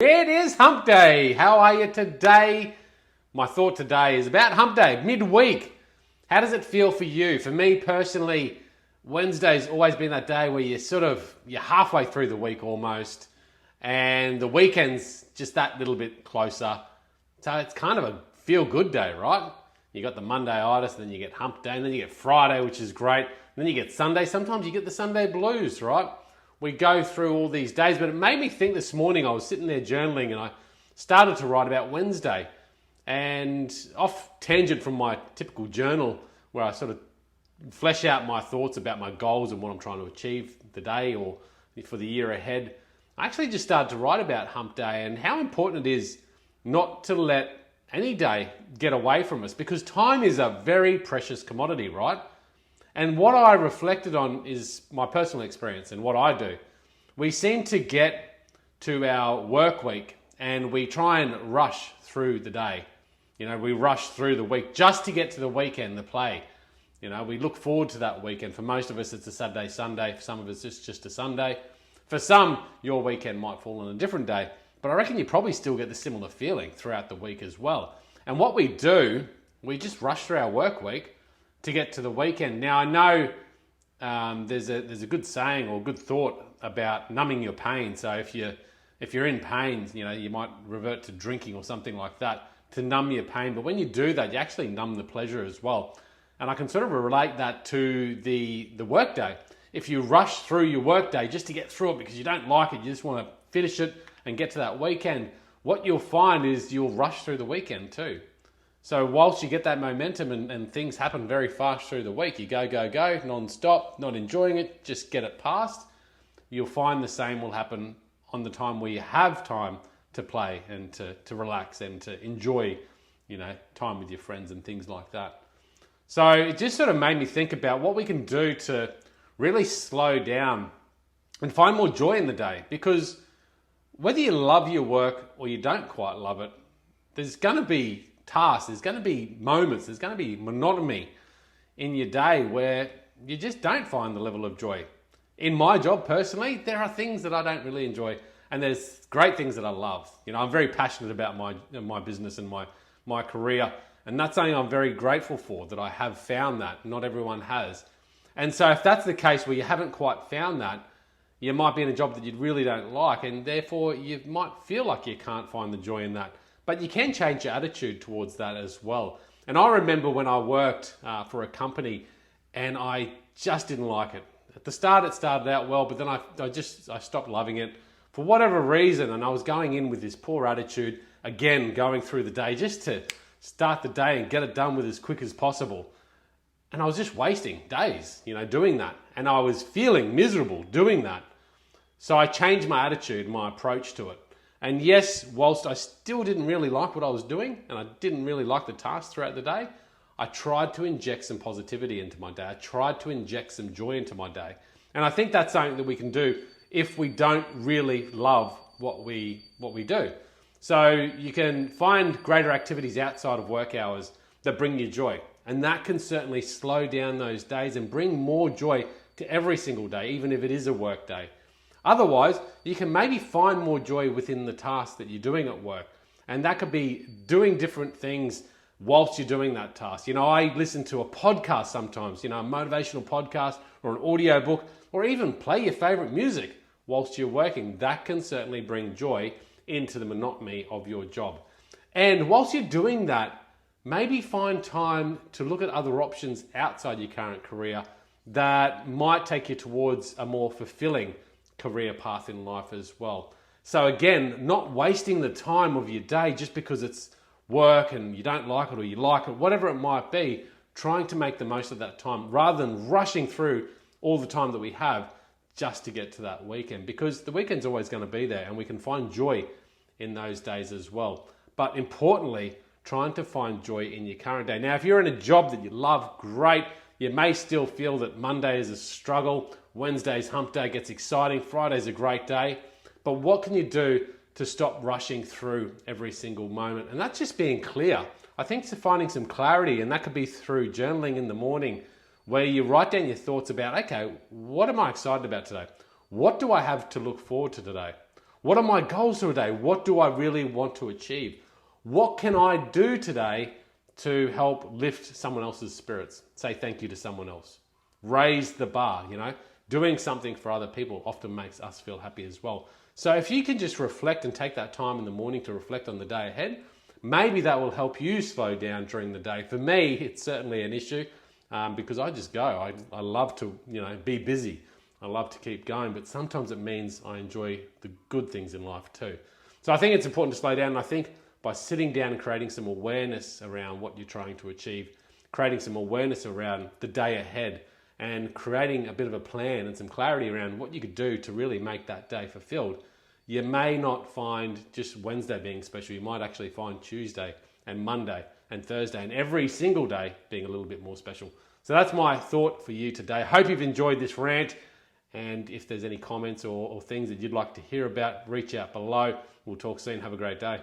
It is hump day. How are you today? My thought today is about hump day, midweek. How does it feel for you? For me personally, Wednesday's always been that day where you're halfway through the week almost, and the weekend's just that little bit closer. So it's kind of a feel-good day, right? You got the Monday-itis, then you get hump day, and then you get Friday, which is great. Then you get Sunday. Sometimes you get the Sunday blues, right? We go through all these days, but it made me think this morning. I was sitting there journaling and I started to write about Wednesday, and off tangent from my typical journal where I sort of flesh out my thoughts about my goals and what I'm trying to achieve the day or for the year ahead. I actually just started to write about hump day and how important it is not to let any day get away from us, because time is a very precious commodity, right? And what I reflected on is my personal experience and what I do. We seem to get to our work week and we try and rush through the day. We rush through the week just to get to the weekend, the play. We look forward to that weekend. For most of us, it's a Saturday, Sunday. For some of us, it's just a Sunday. For some, your weekend might fall on a different day. But I reckon you probably still get the similar feeling throughout the week as well. And what we do, we just rush through our work week to get to the weekend. Now, I know there's a good saying or good thought about numbing your pain. So if you're in pain, you might revert to drinking or something like that to numb your pain. But when you do that, you actually numb the pleasure as well. And I can sort of relate that to the work day. If you rush through your work day just to get through it because you don't like it, you just want to finish it and get to that weekend, what you'll find is you'll rush through the weekend too. So whilst you get that momentum and things happen very fast through the week, you go, non-stop, not enjoying it, just get it past, you'll find the same will happen on the time where you have time to play and to relax and to enjoy, time with your friends and things like that. So it just sort of made me think about what we can do to really slow down and find more joy in the day, because whether you love your work or you don't quite love it, there's going to be tasks, there's going to be moments, there's going to be monotony in your day where you just don't find the level of joy. In my job personally, there are things that I don't really enjoy and there's great things that I love. I'm very passionate about my business and my career, and that's something I'm very grateful for, that I have found that. Not everyone has. And so if that's the case where you haven't quite found that, you might be in a job that you really don't like, and therefore you might feel like you can't find the joy in that. But you can change your attitude towards that as well. And I remember when I worked for a company and I just didn't like it. At the start it started out well, but then I stopped loving it for whatever reason, and I was going in with this poor attitude, again going through the day just to start the day and get it done with as quick as possible. And I was just wasting days, doing that. And I was feeling miserable doing that. So I changed my attitude, my approach to it. And yes, whilst I still didn't really like what I was doing and I didn't really like the tasks throughout the day, I tried to inject some positivity into my day. I tried to inject some joy into my day. And I think that's something that we can do if we don't really love what we do. So you can find greater activities outside of work hours that bring you joy. And that can certainly slow down those days and bring more joy to every single day, even if it is a work day. Otherwise, you can maybe find more joy within the task that you're doing at work. And that could be doing different things whilst you're doing that task. I listen to a podcast sometimes, a motivational podcast or an audio book, or even play your favorite music whilst you're working. That can certainly bring joy into the monotony of your job. And whilst you're doing that, maybe find time to look at other options outside your current career that might take you towards a more fulfilling career path in life as well. So again, not wasting the time of your day just because it's work and you don't like it or you like it, whatever it might be, trying to make the most of that time rather than rushing through all the time that we have just to get to that weekend, because the weekend's always going to be there and we can find joy in those days as well. But importantly, trying to find joy in your current day. Now, if you're in a job that you love, great. You may still feel that Monday is a struggle, Wednesday's hump day gets exciting, Friday's a great day. But what can you do to stop rushing through every single moment? And that's just being clear. I think it's finding some clarity, and that could be through journaling in the morning, where you write down your thoughts about, okay, what am I excited about today? What do I have to look forward to today? What are my goals for today? What do I really want to achieve? What can I do today to help lift someone else's spirits? Say thank you to someone else. Raise the bar, Doing something for other people often makes us feel happy as well. So if you can just reflect and take that time in the morning to reflect on the day ahead, maybe that will help you slow down during the day. For me, it's certainly an issue because I just go. I love to, be busy. I love to keep going, but sometimes it means I enjoy the good things in life too. So I think it's important to slow down. And I think by sitting down and creating some awareness around what you're trying to achieve, creating some awareness around the day ahead, and creating a bit of a plan and some clarity around what you could do to really make that day fulfilled, you may not find just Wednesday being special. You might actually find Tuesday and Monday and Thursday and every single day being a little bit more special. So that's my thought for you today. Hope you've enjoyed this rant. And if there's any comments or things that you'd like to hear about, reach out below. We'll talk soon. Have a great day.